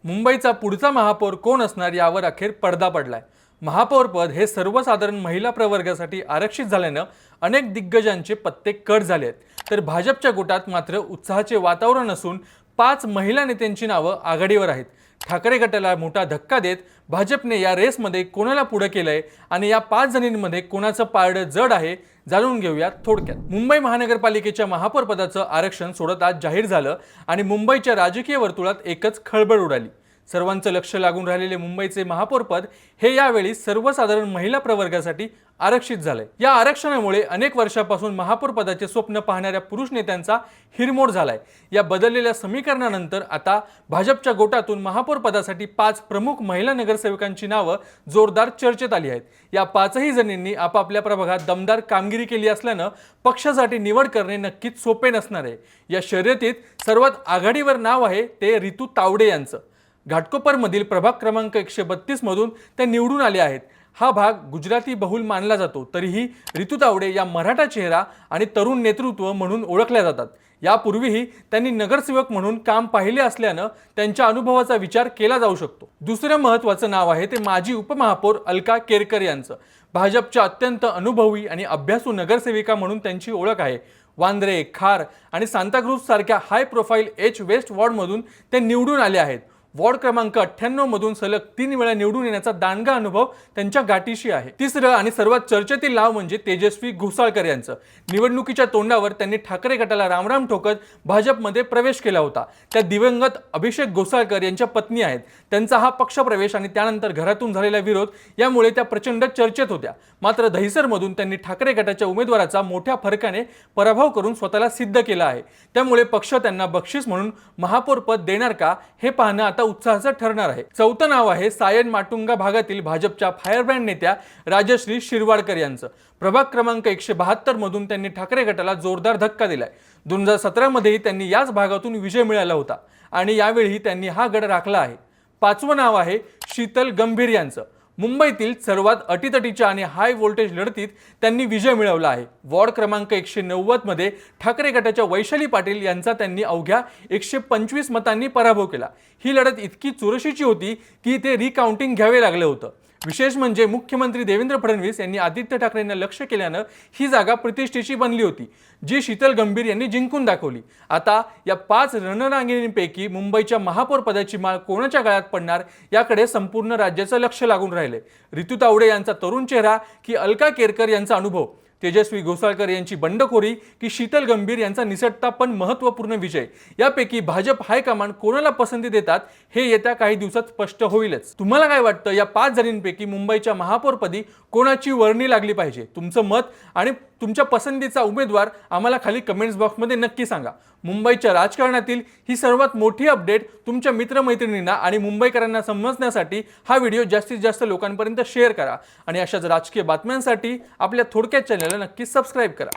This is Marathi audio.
मुंबईचा पुढचा महापौर कोण असणार यावर अखेर पडदा पडलाय। महापौरपद हे सर्वसाधारण महिला प्रवर्गासाठी आरक्षित झाल्यानं अनेक दिग्गजांचे पत्ते कट झाले आहेत। तर भाजपच्या गोटात मात्र उत्साहाचे वातावरण असून 5 महिला नेत्यांची नावं आघाडीवर आहेत। ठाकरे गटाला मोठा धक्का देत भाजपने या रेसमध्ये कोणाला पुढे केलंय आणि या 5 जणींमध्ये कोणाचं पारडं जड आहे जाणून घेऊया थोडक्यात। मुंबई महानगरपालिकेच्या महापौर पदाचं आरक्षण सोडत आज जाहीर झालं आणि मुंबईच्या राजकीय वर्तुळात एकच खळबळ उडाली। सर्वांचं लक्ष लागून राहिलेले मुंबईचे महापौर पद हे यावेळी सर्वसाधारण महिला प्रवर्गासाठी आरक्षित झाले। या आरक्षणामुळे अनेक वर्षापासून महापौर पदाचे स्वप्न पाहणाऱ्या पुरुष नेत्यांचा हिरमोड झालाय। या बदललेल्या समीकरणानंतर आता भाजपच्या गोटातून महापौर पदासाठी 5 प्रमुख महिला नगरसेवकांची नावं जोरदार चर्चेत आली आहेत। या 5ही जणींनी आपापल्या प्रभागात दमदार कामगिरी केली असल्यानं पक्षासाठी निवड करणे नक्कीच सोपे नसणार आहे। या शर्यतीत सर्वात आघाडीवर नाव आहे ते रितू तावडे यांचं। घाटकोपरमधील प्रभाग क्रमांक 132 मधून ते निवडून आले आहेत। हा भाग गुजराती बहुल मानला जातो, तरीही रितू तावडे या मराठा चेहरा आणि तरुण नेतृत्व म्हणून ओळखल्या जातात। यापूर्वीही त्यांनी नगरसेवक म्हणून काम पाहिले असल्यानं त्यांच्या अनुभवाचा विचार केला जाऊ शकतो। दुसरं महत्त्वाचं नाव आहे ते माजी उपमहापौर अलका केरकर यांचं। भाजपच्या अत्यंत अनुभवी आणि अभ्यासू नगरसेविका म्हणून त्यांची ओळख आहे। वांद्रे, खार आणि सांताक्रूज सारख्या हाय प्रोफाईल एच वेस्ट वॉर्डमधून ते निवडून आले आहेत। वॉर्ड क्रमांक 98 मधून सलग 3 वेळा निवडून येण्याचा दांडगा अनुभव त्यांच्या गाठीशी आहे। तिसरं आणि सर्वात चर्चेतील नाव म्हणजे तेजस्वी घोसाळकर यांचं। निवडणुकीच्या तोंडावर त्यांनी ठाकरे गटाला रामराम ठोकत भाजपमध्ये प्रवेश केला होता। त्या दिवंगत अभिषेक घोसाळकर यांच्या पत्नी आहेत। त्यांचा हा पक्षप्रवेश आणि त्यानंतर घरातून झालेला विरोध यामुळे त्या प्रचंड चर्चेत होत्या। मात्र दहिसरमधून त्यांनी ठाकरे गटाच्या उमेदवाराचा मोठ्या फरकाने पराभव करून स्वतःला सिद्ध केला आहे। त्यामुळे पक्ष त्यांना बक्षीस म्हणून महापौर पद देणार का हे पाहणं आता उत्साहाचं ठरणार आहे। चौथं नाव आहे सायन माटुंगा भागातील भाजपच्या फायरब्रँड नेत्या राजश्री शिरवाडकर यांचं। प्रभाग क्रमांक 172 मधून त्यांनी ठाकरे गटाला जोरदार धक्का दिलाय। 2017 मध्येही त्यांनी याच भागातून विजय मिळवला होता आणि यावेळी त्यांनी हा गड राखला आहे। 5वं नाव आहे शीतल गंभीर यांचं। मुंबईतील सर्वात अटीतटीच्या आणि हाय व्होल्टेज लढतीत त्यांनी विजय मिळवला आहे। वॉर्ड क्रमांक 190 मध्ये ठाकरे गटाच्या वैशाली पाटील यांचा त्यांनी अवघ्या 125 मतांनी पराभव केला। ही लढत इतकी चुरशीची होती की ते रिकाउंटिंग घ्यावे लागलं होतं। विशेष म्हणजे मुख्यमंत्री देवेंद्र फडणवीस यांनी आदित्य ठाकरेंना लक्ष केल्यानं ही जागा प्रतिष्ठेची बनली होती, जी शीतल गंभीर यांनी जिंकून दाखवली। आता या 5 रणरांगिणींपैकी मुंबईच्या महापौर पदाची माळ कोणाच्या गळ्यात पडणार याकडे संपूर्ण राज्याचं लक्ष लागून राहिले। रितू तावडे यांचा तरुण चेहरा की अलका केरकर यांचा अनुभव, तेजस्वी घोसाळकर यांची बंडखोरी की शीतल गंभीर यांचा निसटता पण महत्त्वपूर्ण विजय, यापैकी भाजप हायकमांड कोणाला पसंती देतात हे येत्या काही दिवसात स्पष्ट होईलच। तुम्हाला काय वाटतं, या 5 जणींपैकी मुंबईच्या महापौरपदी कोणाची वर्णी लागली पाहिजे? तुमचं मत आणि तुमच्या पसंतीचा उमेदवार आम्हाला खाली कमेंट्स बॉक्समध्ये नक्की सांगा। मुंबईच्या राजकारणातील ही सर्वात मोठी अपडेट तुमच्या मित्रमैत्रिणींना आणि मुंबईकरांना समजण्यासाठी हा व्हिडिओ जास्तीत जास्त लोकांपर्यंत शेअर करा आणि अशाच राजकीय बातम्यांसाठी आपल्या थोडक्यात चॅनलला नक्की सबस्क्राइब करा।